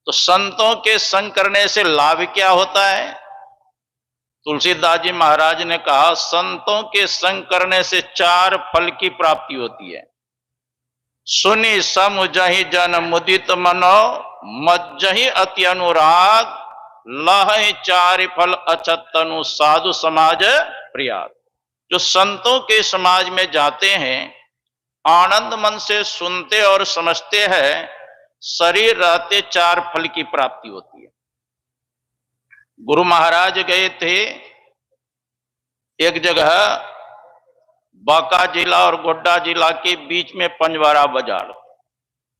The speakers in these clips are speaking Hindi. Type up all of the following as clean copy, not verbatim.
तो संतों के संग करने से लाभ क्या होता है? तुलसीदास जी महाराज ने कहा, संतों के संग करने से 4 फल की प्राप्ति होती है। सुनि समुझहि जन मुदित मनो, मज्जहि अति अनुराग, लहै 4 फल अछत तनु, साधु समाज प्रिया। जो संतों के समाज में जाते हैं, आनंद मन से सुनते और समझते हैं, शरीर रहते 4 फल की प्राप्ति होती है। गुरु महाराज गए थे एक जगह, बांका जिला और गोड्डा जिला के बीच में पंजवारा बाजार।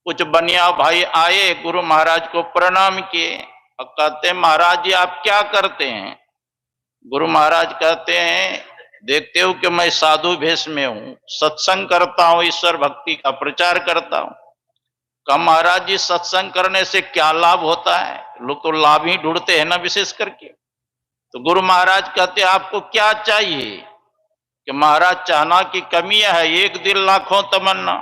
कुछ बनिया भाई आए, गुरु महाराज को प्रणाम किए और कहते, महाराज जी आप क्या करते हैं? गुरु महाराज कहते हैं, देखते हो कि मैं साधु भेष में हूं, सत्संग करता हूं, ईश्वर भक्ति का प्रचार करता हूं। कहा, महाराज जी सत्संग करने से क्या लाभ होता है? लोग तो लाभ ही ढूंढते हैं ना, विशेष करके। तो गुरु महाराज कहते, आपको क्या चाहिए? कि महाराज चाहना की कमी है, एक दिल लाखों तमन्ना।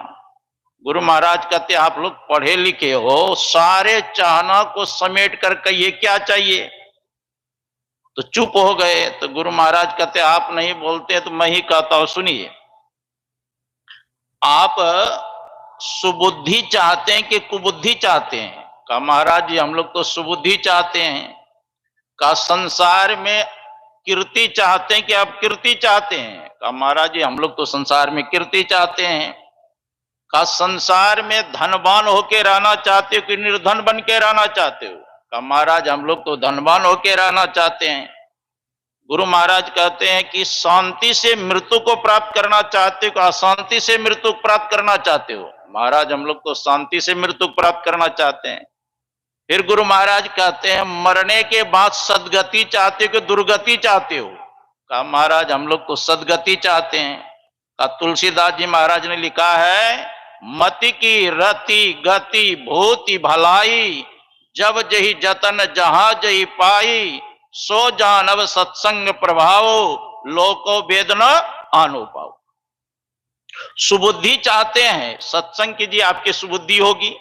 गुरु महाराज कहते, आप लोग पढ़े लिखे हो, सारे चाहना को समेट कर कहिए क्या चाहिए? तो चुप हो गए। तो गुरु महाराज कहते, आप नहीं बोलते तो मैं ही कहता हूं, सुनिए। आप सुबुद्धि चाहते हैं कि कुबुद्धि चाहते हैं? कहा, महाराज जी हम लोग तो सुबुद्धि चाहते हैं। कहा, संसार में कीर्ति चाहते हैं कि आप कीर्ति चाहते हैं? कहा, महाराज जी हम लोग तो संसार में कीर्ति चाहते हैं। कहा, संसार में धनवान होके रहना चाहते हो कि निर्धन बन के रहना चाहते हो? कहा, महाराज हम लोग तो धनवान होके रहना चाहते हैं। गुरु महाराज कहते हैं कि शांति से मृत्यु को प्राप्त करना चाहते हो कि अशांति से मृत्यु प्राप्त करना चाहते हो? महाराज हम लोग तो शांति से मृत्यु प्राप्त करना चाहते हैं। फिर गुरु महाराज कहते हैं, मरने के बाद सदगति चाहते हो कि दुर्गति चाहते हो? कहा, महाराज हम लोग तो सदगति चाहते हैं। कहा, तुलसीदास जी महाराज ने लिखा है, मति की रति गति भूति भलाई, जब जही जतन जहां जही पाई, सो जानव सत्संग प्रभाव, लोको वेद न आनो पाओ। सुबुद्धि चाहते हैं, सत्संग कीजिए, आपकी सुबुद्धि होगी।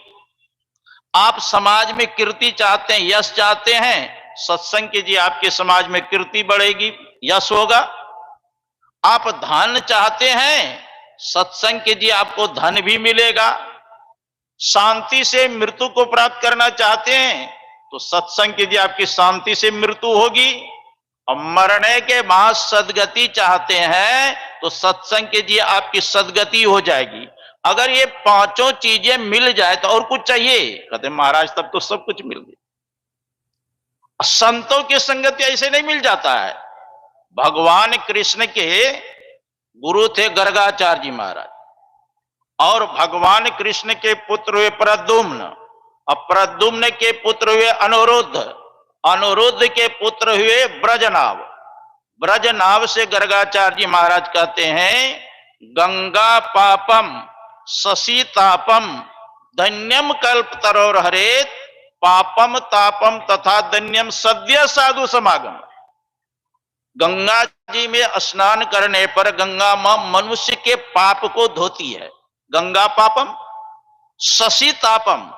आप समाज में कीर्ति चाहते हैं, यश चाहते हैं, सत्संग कीजिए, आपके समाज में कीर्ति बढ़ेगी, यश होगा। आप धन चाहते हैं, सत्संग कीजिए, आपको धन भी मिलेगा। शांति से मृत्यु को प्राप्त करना चाहते हैं तो सत्संग कीजिए, आपकी शांति से मृत्यु होगी। और मरने के बाद सदगति चाहते हैं तो सत्संग कीजिए, आपकी सदगति हो जाएगी। अगर ये 5 चीजें मिल जाए तो और कुछ चाहिए? कहते महाराज तब तो सब कुछ मिल गया। संतों की संगति ऐसे नहीं मिल जाता है। भगवान कृष्ण के गुरु थे गर्गाचार्य जी महाराज, और भगवान कृष्ण के पुत्र हुए प्रद्युम्न, और प्रद्युम्न के पुत्र हुए अनिरुद्ध, अनिरुद्ध के पुत्र हुए ब्रजनाभ। ब्रजनाभ से गर्गाचार्य जी महाराज कहते हैं, गंगा पापम शशि तापम धन्यम कल्प तरोर हरेत, पापम तापम तथा धन्यम सद्य साधु समागम। गंगा जी में स्नान करने पर गंगा मां मनुष्य के पाप को धोती है, गंगा पापम। शशि तापम,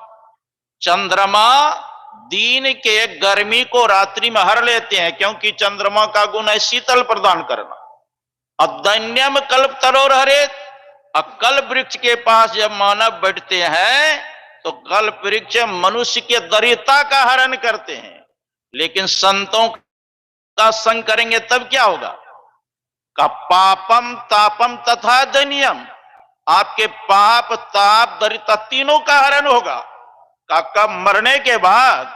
चंद्रमा दिन के गर्मी को रात्रि में हर लेते हैं, क्योंकि चंद्रमा का गुण है शीतल प्रदान करना। अदन्यम कल्प तरोर हरेत, कल्प वृक्ष के पास जब मानव बैठते हैं तो कल्प वृक्ष मनुष्य के दरिद्रता का हरण करते हैं। लेकिन संतों का संग करेंगे तब क्या होगा? का पापम तापम तथा दनियम, आपके पाप ताप दरिद्रता तीनों का हरण होगा। का कब? मरने के बाद।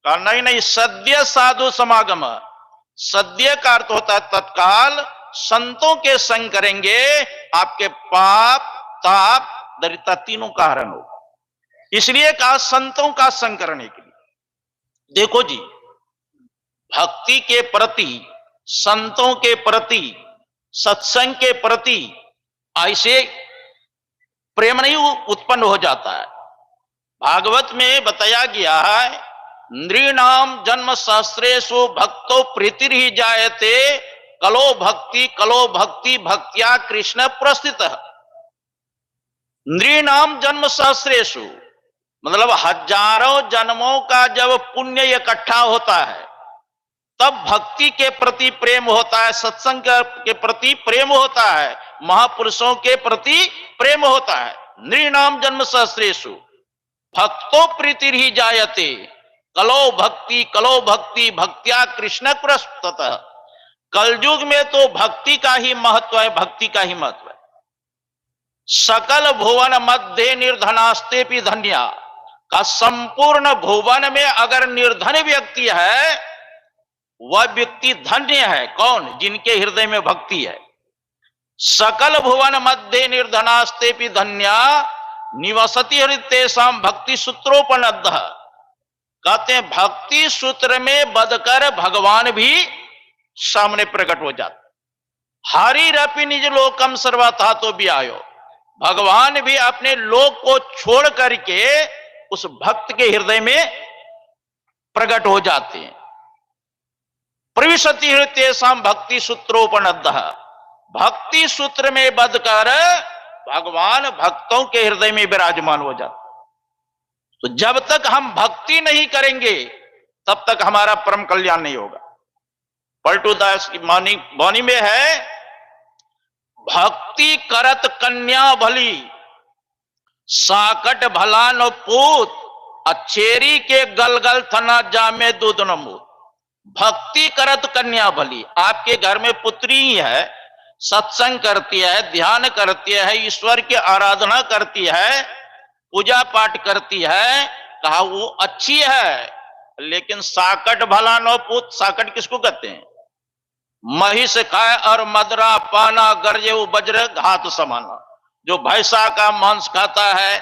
का नहीं, सद्य साधु समागम। सद्य का अर्थ होता है तत्काल। संतों के संग करेंगे, आपके पाप ताप दरिद्रता तीनों का हरण होगा। इसलिए कहा संतों का संग करने के लिए। देखो जी, भक्ति के प्रति, संतों के प्रति, सत्संग के प्रति ऐसे प्रेम नहीं उत्पन्न हो जाता है। भागवत में बताया गया है, नृणाम जन्म सहस्रेषु भक्तो प्रीतिर ही जायते, कलो भक्ति भक्त्या कृष्ण प्रस्थित। नृणाम जन्म सहस्रेषु, मतलब हजारों जन्मों का जब पुण्य इकट्ठा होता है तब भक्ति के प्रति प्रेम होता है, सत्संग के प्रति प्रेम होता है, महापुरुषों के प्रति प्रेम होता है। नृणाम जन्म सहस्रेषु भक्तो प्रीति ही जायते, कलो भक्ति भक्त्या कृष्ण पुरस्ततः। कलयुग में तो भक्ति का ही महत्व है, भक्ति का ही महत्व है। सकल भुवन मध्य निर्धनास्ते भी धन्या का संपूर्ण भुवन में अगर निर्धन व्यक्ति है वह व्यक्ति धन्य है। कौन? जिनके हृदय में भक्ति है। सकल भुवन मध्य निर्धनास्ते भी धन्या निवसति हृतेषाम भक्ति सूत्रोपनद्ध। कहते हैं भक्ति सूत्र में बदकर भगवान भी सामने प्रकट हो जाते। हरिरपि निज लोकम सर्वथा तो भी आयो, भगवान भी अपने लोक को छोड़ करके उस भक्त के हृदय में प्रकट हो जाते हैं। प्रविशति हृतेषाम भक्ति सूत्रोपनद्ध, भक्ति सूत्र में बदकर भगवान भक्तों के हृदय में विराजमान हो जाते। तो जब तक हम भक्ति नहीं करेंगे तब तक हमारा परम कल्याण नहीं होगा। पलटू दास की वाणी में है, भक्ति करत कन्या भली साकट भला न पूत, अच्छेरी के गलगल थना जामे दूध न मूत। भक्ति करत कन्या भली, आपके घर में पुत्री ही है, सत्संग करती है, ध्यान करती है, ईश्वर की आराधना करती है, पूजा पाठ करती है, कहा वो अच्छी है, लेकिन साकट भला न पूत। साकट किसको कहते हैं? महिष खाए और मदरा पाना गरजे वज्र घात समाना। जो भैंसा का मांस खाता है,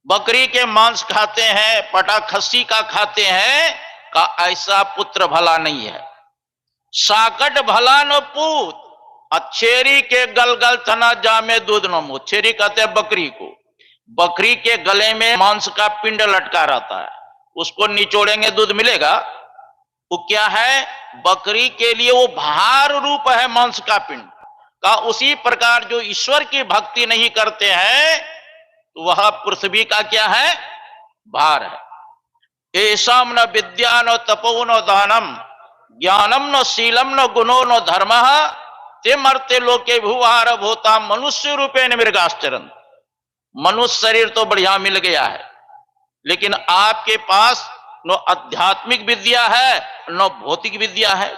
बकरी के मांस खाते हैं, पटा खस्सी का खाते हैं, का ऐसा पुत्र भला नहीं है। साकट भला न पूत, अच्छेरी के गलगल थना जामे दूध न मुंह। छेरी कहते हैं बकरी को। बकरी के गले में मांस का पिंड लटका रहता है, उसको निचोड़ेंगे दूध मिलेगा? वो क्या है? बकरी के लिए वो भार रूप है मांस का पिंड का। उसी प्रकार जो ईश्वर की भक्ति नहीं करते हैं तो वह पृथ्वी का क्या है? भार है। ऐसाम न विद्या न तपो न दानम ज्ञानम न शीलम न गुणो न धर्म ते मरते लोके भूहार भूता मनुष्य रूपे न मृगाश्चरण। मनुष्य शरीर तो बढ़िया मिल गया है, लेकिन आपके पास न आध्यात्मिक विद्या है न भौतिक विद्या है।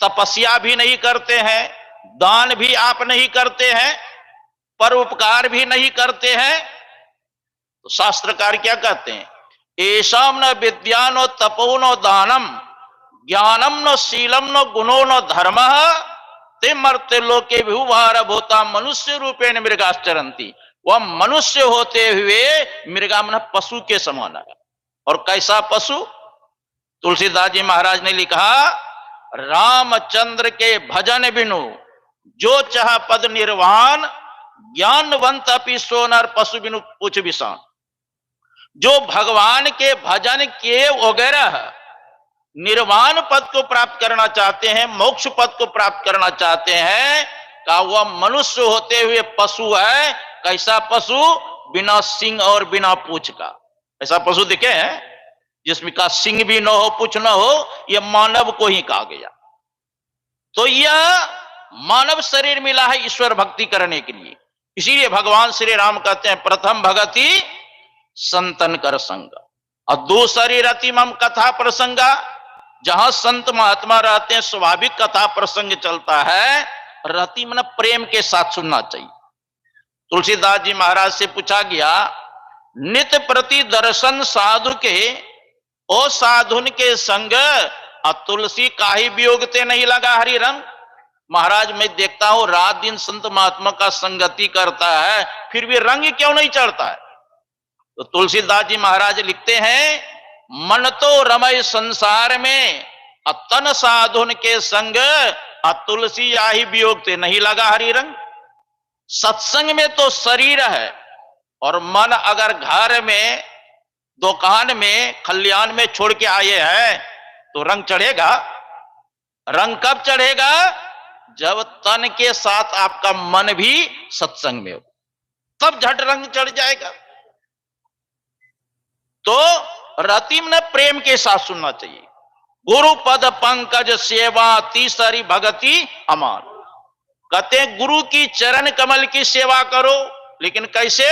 तपस्या भी नहीं करते हैं, दान भी आप नहीं करते हैं, परोपकार भी नहीं करते हैं। तो शास्त्रकार क्या कहते हैं? ऐसाम न विद्या न तपो न दानम ज्ञानम न शीलम न गुणो न धर्म ते मर्त्य लोके भूभार भूता मनुष्य रूपे न मृगाश्चरंती। वह मनुष्य होते हुए मृगा मन पशु के समान है। और कैसा पशु? तुलसीदास जी महाराज ने लिखा, रामचंद्र के भजन बिनु जो चाह पद निर्वाण ज्ञानवंत अपि सोनर पशु बिनु पूछ विषाण। जो भगवान के भजन के वगैरह निर्वाण पद को प्राप्त करना चाहते हैं, मोक्ष पद को प्राप्त करना चाहते हैं, का वह मनुष्य होते हुए पशु है। कैसा पशु? बिना सिंह और बिना पूंछ का। ऐसा पशु दिखे हैं जिसमें का सिंह भी न हो, पूंछ न हो, यह मानव को ही कहा गया। तो यह मानव शरीर मिला है ईश्वर भक्ति करने के लिए। इसीलिए भगवान श्री राम कहते हैं, प्रथम भगति संतन कर संग और दूसरी रति मम कथा प्रसंगा। जहां संत महात्मा रहते हैं स्वाभाविक कथा प्रसंग चलता है। रति मन प्रेम के साथ सुनना चाहिए। तुलसीदास जी महाराज से पूछा गया, नित्य प्रति दर्शन साधु के ओ साधुन के संग तुलसी काहे वियोगते नहीं लगा हरि रंग। महाराज मैं देखता हूं रात दिन संत महात्मा का संगति करता है, फिर भी रंग क्यों नहीं चढ़ता है? तो तुलसीदास जी महाराज लिखते हैं, मन तो रमय संसार में तन साधुन के संग तुलसी आही वियोगते नहीं लगा हरि रंग। सत्संग में तो शरीर है और मन अगर घर में, दुकान में, खलियान में छोड़ के आए हैं तो रंग चढ़ेगा? रंग कब चढ़ेगा? जब तन के साथ आपका मन भी सत्संग में हो, तब झट रंग चढ़ जाएगा। तो रतिम ने प्रेम के साथ सुनना चाहिए। गुरु पद पंकज सेवा तीसरी भगति अमान। कहते हैं गुरु की चरण कमल की सेवा करो, लेकिन कैसे?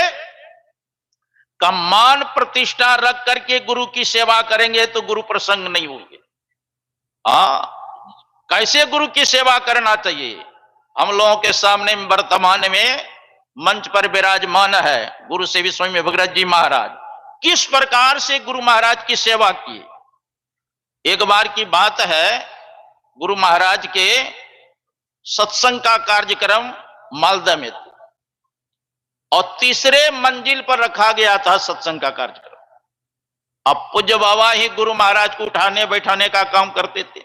कम मान प्रतिष्ठा रख करके गुरु की सेवा करेंगे तो गुरु प्रसन्न नहीं होंगे। कैसे गुरु की सेवा करना चाहिए? हम लोगों के सामने वर्तमान में मंच पर विराजमान है गुरु सेवी स्वामी भगत जी महाराज। किस प्रकार से गुरु महाराज की सेवा की? एक बार की बात है, गुरु महाराज के सत्संग का कार्यक्रम मालदा में था और तीसरे मंजिल पर रखा गया था सत्संग का कार्यक्रम। अब पूज्य बाबा ही गुरु महाराज को उठाने बैठाने का काम करते थे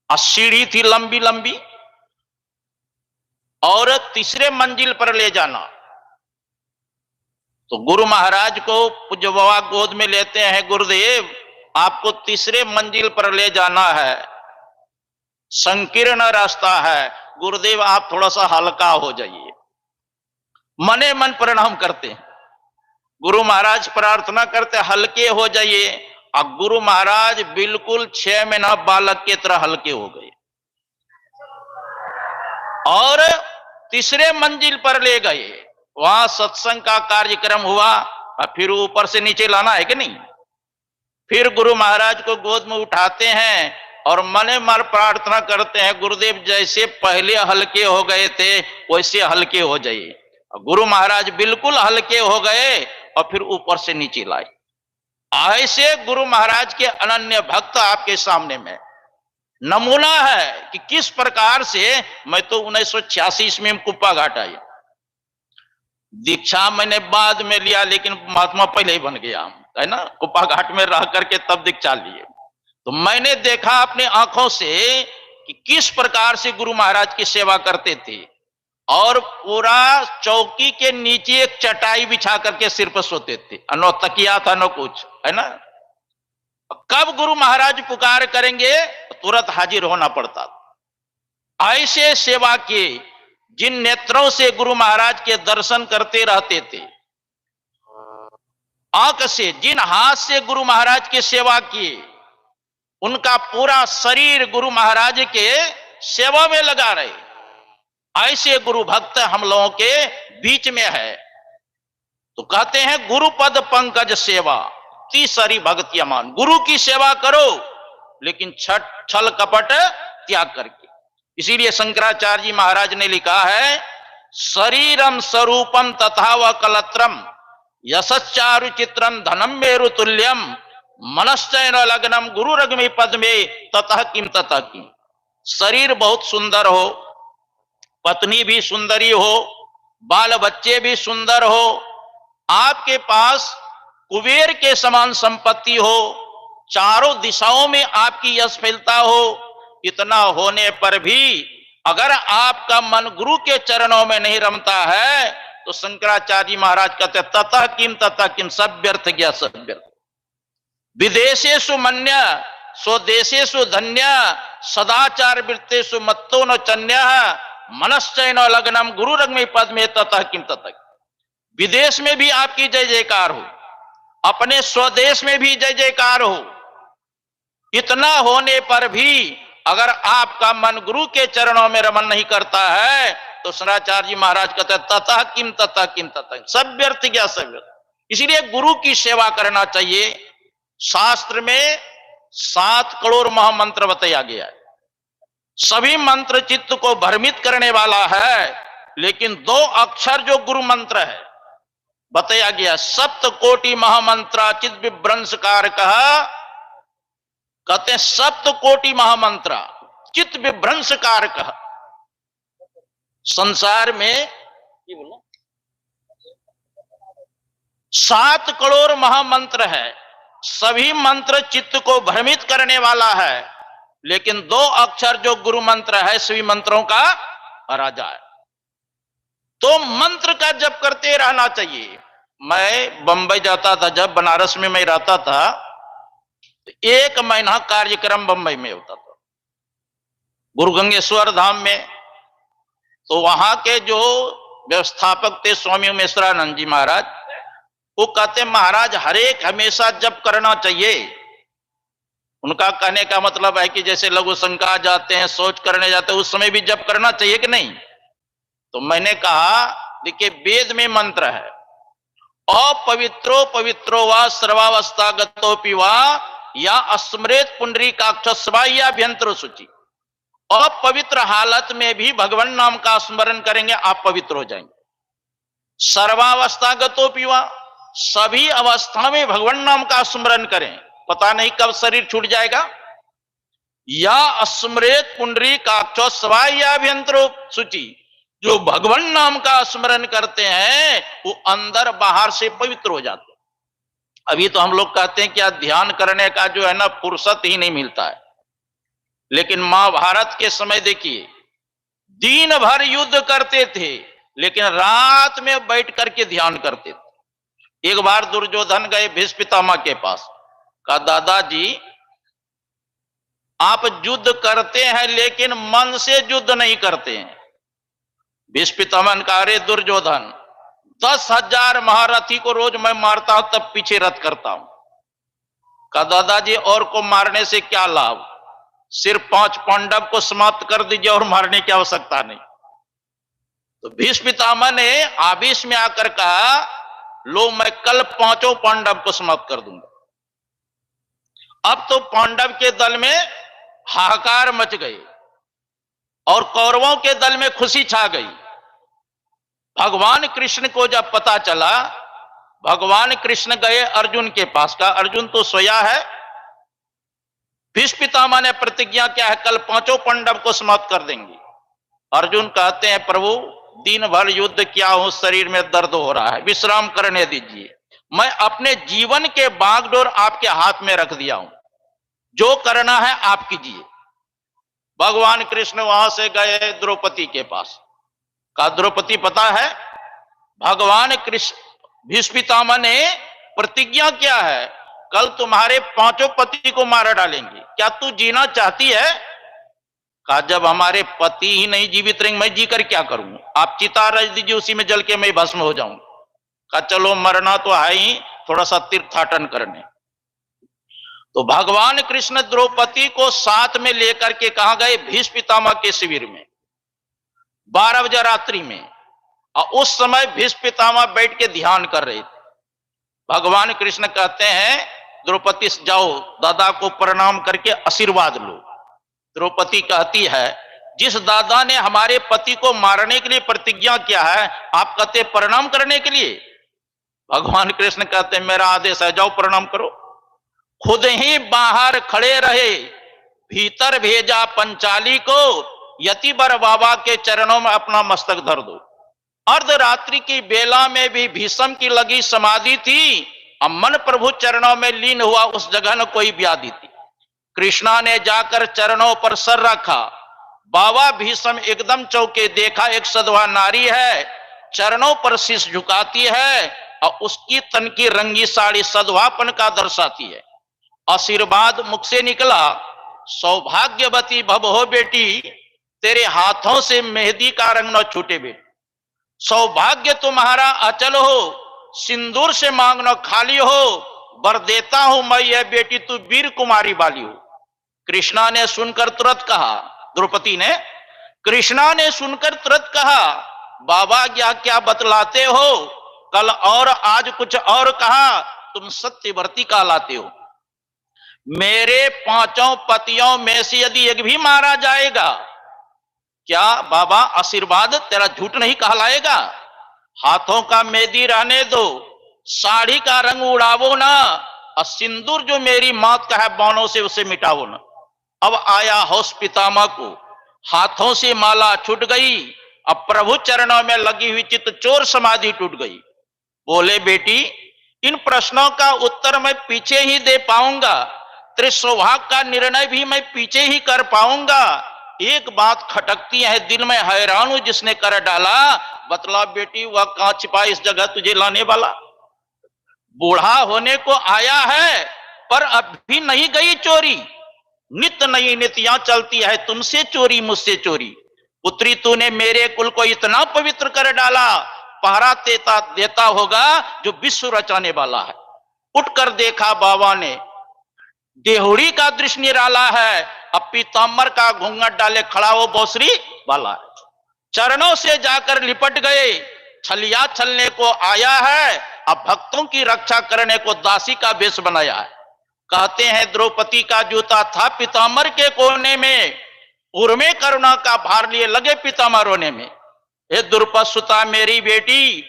और सीढ़ी थी लंबी लंबी और तीसरे मंजिल पर ले जाना। तो गुरु महाराज को पूज्य बाबा गोद में लेते हैं, गुरुदेव आपको तीसरे मंजिल पर ले जाना है, संकीर्ण रास्ता है, गुरुदेव आप थोड़ा सा हल्का हो जाइए। मने मन प्रणाम करते हैं, गुरु महाराज प्रार्थना करते हल्के हो जाइए, और गुरु महाराज बिल्कुल 6 महीना बालक की तरह हल्के हो गए और तीसरे मंजिल पर ले गए। वहां सत्संग का कार्यक्रम हुआ और फिर ऊपर से नीचे लाना है कि नहीं। फिर गुरु महाराज को गोद में उठाते हैं और मने मन प्रार्थना करते हैं, गुरुदेव जैसे पहले हल्के हो गए थे वैसे हल्के हो जाइए। गुरु महाराज बिल्कुल हल्के हो गए और फिर ऊपर से नीचे लाए। ऐसे गुरु महाराज के अनन्य भक्त आपके सामने में नमूना है कि किस प्रकार से। मैं तो 1986 में कुप्पा घाट आया, दीक्षा मैंने बाद में लिया, लेकिन महात्मा पहले ही बन गया है ना। कुप्पा घाट में रह करके तब दीक्षा लिए, तो मैंने देखा अपने आंखों से कि किस प्रकार से गुरु महाराज की सेवा करते थे और पूरा चौकी के नीचे एक चटाई बिछा करके सिर पर सोते थे, न तकिया था न कुछ, है ना। कब गुरु महाराज पुकार करेंगे तुरंत हाजिर होना पड़ता था। ऐसे सेवा के जिन नेत्रों से गुरु महाराज के दर्शन करते रहते थे, आंख से, जिन हाथ से गुरु महाराज की सेवा किए, उनका पूरा शरीर गुरु महाराज के सेवा में लगा रहे। ऐसे गुरु भक्त हम लोगों के बीच में है। तो कहते हैं गुरु पद पंकज सेवा तीसरी भक्ति अमान। गुरु की सेवा करो लेकिन छल कपट त्याग करके। इसीलिए शंकराचार्य जी महाराज ने लिखा है, शरीरम स्वरूपम तथा व कलत्रम यशचारु चित्रम धनम मेरु तुल्यम मनश्चैन लग्नम गुरु रग्मि पद में ततः किम ततः किम। शरीर बहुत सुंदर हो, पत्नी भी सुंदरी हो, बाल बच्चे भी सुंदर हो, आपके पास कुबेर के समान संपत्ति हो, चारों दिशाओं में आपकी यश फैलता हो, इतना होने पर भी अगर आपका मन गुरु के चरणों में नहीं रमता है तो शंकराचार्य महाराज कहते ततः किम सब व्यर्थ गया, सब व्यर्थ। विदेशेषु मन्य स्वदेशेषु धन्य सदाचार वृत्तेषु मत्तो न चन्य मनश्चैन लग्नम गुरु रग्मि पद में ततः किम ततः। विदेश में भी आपकी जय जयकार हो, अपने स्वदेश में भी जय जयकार हो, इतना होने पर भी अगर आपका मन गुरु के चरणों में रमन नहीं करता है तो शंकराचार्य जी महाराज कहते हैं ततः किम सब व्यर्थ गया, सब व्यर्थ। इसीलिए गुरु की सेवा करना चाहिए। शास्त्र में 7 करोड़ महामंत्र बताया गया है, सभी मंत्र चित्त को भ्रमित करने वाला है, लेकिन 2 अक्षर जो गुरु मंत्र है बताया गया, सप्त कोटि महामंत्र चित्त विभ्रंशकार कहा। कहते हैं सप्त कोटि महामंत्र चित्त विभ्रंशकार कहा। संसार में 7 करोड़ महामंत्र है, सभी मंत्र चित्त को भ्रमित करने वाला है, लेकिन 2 अक्षर जो गुरु मंत्र है सभी मंत्रों का राजा है। तो मंत्र का जप करते रहना चाहिए। मैं बंबई जाता था, जब बनारस में मैं रहता था, 1 महीना कार्यक्रम बंबई में होता था गुरु गंगेश्वर धाम में। तो वहां के जो व्यवस्थापक थे स्वामी उमेश्वरानंद जी महाराज, वो कहते महाराज हर एक हमेशा जप करना चाहिए। उनका कहने का मतलब है कि जैसे लघु शंका जाते हैं, सोच करने जाते हैं, उस समय भी जप करना चाहिए कि नहीं? तो मैंने कहा देखिए वेद में मंत्र है, अपवित्रो पवित्रो वा सर्वावस्थागतोपि वा या अस्मृत पुंडरीकाक्षस्वा या अभ्यंतर शुचि। अपवित्र हालत में भी भगवान नाम का स्मरण करेंगे आप पवित्र हो जाएंगे। सर्वावस्थागतोपि वा, सभी अवस्था में भगवान नाम का स्मरण करें, पता नहीं कब शरीर छूट जाएगा। या अस्मृत पुंडरीकाक्षस्वा या अभ्यंतर शुचि, जो भगवान नाम का स्मरण करते हैं वो अंदर बाहर से पवित्र हो जाते हैं। अभी तो हम लोग कहते हैं कि ध्यान करने का जो है ना फुर्सत ही नहीं मिलता है, लेकिन महाभारत के समय देखिए दिन भर युद्ध करते थे लेकिन रात में बैठ करके ध्यान करते थे। एक बार दुर्योधन गए भीष्म पितामह के पास, कहा दादाजी आप युद्ध करते हैं लेकिन मन से युद्ध नहीं करते हैं। भीष्म पितामह ने कहा अरे दुर्योधन 10,000 महारथी को रोज मैं मारता हूं तब पीछे रथ करता हूं। कहा दादाजी और को मारने से क्या लाभ, सिर्फ 5 पांडव को समाप्त कर दीजिए और मारने की आवश्यकता नहीं। तो भीष्म पितामह ने आवेश में आकर कहा लो मैं कल 5 पांडव को समाप्त कर दूंगा। अब तो पांडव के दल में हाहाकार मच गई और कौरवों के दल में खुशी छा गई। भगवान कृष्ण को जब पता चला, भगवान कृष्ण गए अर्जुन के पास, का अर्जुन तो सोया है। भीष्म पितामह ने प्रतिज्ञा किया है कल 5 पांडव को समाप्त कर देंगे। अर्जुन कहते हैं प्रभु दिन भर युद्ध किया हूं, शरीर में दर्द हो रहा है, विश्राम करने दीजिए। मैं अपने जीवन के बागडोर आपके हाथ में रख दिया हूं, जो करना है आप कीजिए। भगवान कृष्ण वहां से गए द्रौपदी के पास, कहा द्रौपदी पता है भगवान कृष्ण भीष्म पितामह ने प्रतिज्ञा किया है कल तुम्हारे 5 पति को मार डालेंगे, क्या तू जीना चाहती है? कहा जब हमारे पति ही नहीं जीवित रहेंगे मैं जी कर क्या करूं, आप चिता रच दीजिए उसी में जल के मैं भस्म हो जाऊं। कहा चलो मरना तो है ही, थोड़ा सा तीर्थाटन करने। तो भगवान कृष्ण द्रौपदी को साथ में लेकर के कहां गए, भीष्म पितामह के शिविर में 12 बजे रात्रि में। और उस समय भीष्म पितामह बैठ के ध्यान कर रहे थे। भगवान कृष्ण कहते हैं द्रौपदी जाओ दादा को प्रणाम करके आशीर्वाद लो। द्रौपदी कहती है जिस दादा ने हमारे पति को मारने के लिए प्रतिज्ञा किया है आप कहते प्रणाम करने के लिए? भगवान कृष्ण कहते मेरा आदेश है जाओ प्रणाम करो। खुद ही बाहर खड़े रहे, भीतर भेजा पंचाली को, यतिवर बाबा के चरणों में अपना मस्तक धर दो। अर्धरात्रि की बेला में भी भीष्म की लगी समाधि थी, अब मन प्रभु चरणों में लीन हुआ, उस जगह न कोई व्याधि थी। कृष्णा ने जाकर चरणों पर सर रखा, बाबा भीष्म एकदम चौके, देखा एक सधवा नारी है, चरणों पर शीश झुकाती है और उसकी तन की रंगी साड़ी सधवापन का दर्शाती है। आशीर्वाद मुख से निकला, सौभाग्यवती भव हो बेटी, तेरे हाथों से मेहंदी का रंग न छूटे बेटी। सौभाग्य तुम्हारा अचल हो, सिंदूर से मांगना खाली हो, वर देता हूं मैं यह बेटी तू वीर कुमारी वाली हो। कृष्णा ने सुनकर तुरंत कहा, द्रौपदी ने कृष्णा ने सुनकर तुरंत कहा बाबा क्या बतलाते हो, कल और आज कुछ और कहा, तुम सत्यव्रती कहलाते हो। मेरे 5 पतियों में से यदि एक भी मारा जाएगा क्या बाबा आशीर्वाद तेरा झूठ नहीं कहलाएगा? हाथों का मेहंदी रहने दो, साड़ी का रंग उड़ावो ना, और सिंदूर जो मेरी मौत का है बाणों से उसे मिटावो ना। अब आया होश पितामह को, हाथों से माला छूट गई, अब प्रभु चरणों में लगी हुई चित्त चोर समाधि टूट गई। बोले बेटी इन प्रश्नों का उत्तर मैं पीछे ही दे पाऊंगा, तेरे सौभाग्य का निर्णय भी मैं पीछे ही कर पाऊंगा। एक बात खटकती है दिल में, हैरान हूं जिसने कर डाला, बतला बेटी वह कहां छिपा इस जगह तुझे लाने वाला? बूढ़ा होने को आया है पर अब भी नहीं गई चोरी, नित्य नई नीतियां चलती है, तुमसे चोरी मुझसे चोरी। पुत्री तूने मेरे कुल को इतना पवित्र कर डाला, पहरा देता होगा जो विश्व रचाने वाला है। उठकर देखा बाबा ने, देहुड़ी का दृश्य निराला है, अब पीताम्बर का घूंघट डाले खड़ा वो बौसरी वाला है। चरणों से जाकर लिपट गए, छलिया छलने को आया है, अब भक्तों की रक्षा करने को दासी का वेश बनाया है। कहते हैं द्रौपदी का जूता था पीताम्बर के कोने में, उर्मे करुणा का भार लिए लगे पितामह रोने में। हे द्रुपद सुता मेरी बेटी,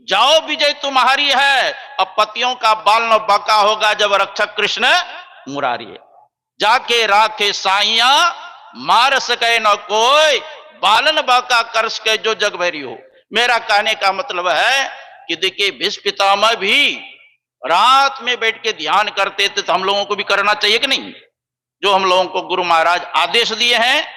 जाओ विजय तुम्हारी है, अब पतियों का बाल न बाका होगा जब रक्षक कृष्ण मुरारी है। जाके राखे साइया, मार सके न कोई, बालन बाका कर सके जो जग भैरी हो। मेरा कहने का मतलब है कि देखिए भीष्म पितामह भी रात में बैठ के ध्यान करते थे, तो हम लोगों को भी करना चाहिए कि नहीं? जो हम लोगों को गुरु महाराज आदेश दिए हैं,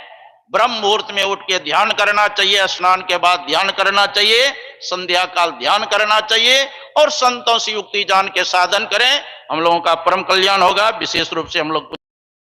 ब्रह्म मुहूर्त में उठ के ध्यान करना चाहिए, स्नान के बाद ध्यान करना चाहिए, संध्या काल ध्यान करना चाहिए, और संतों से युक्ति जान के साधन करें, हम लोगों का परम कल्याण होगा। विशेष रूप से हम लोग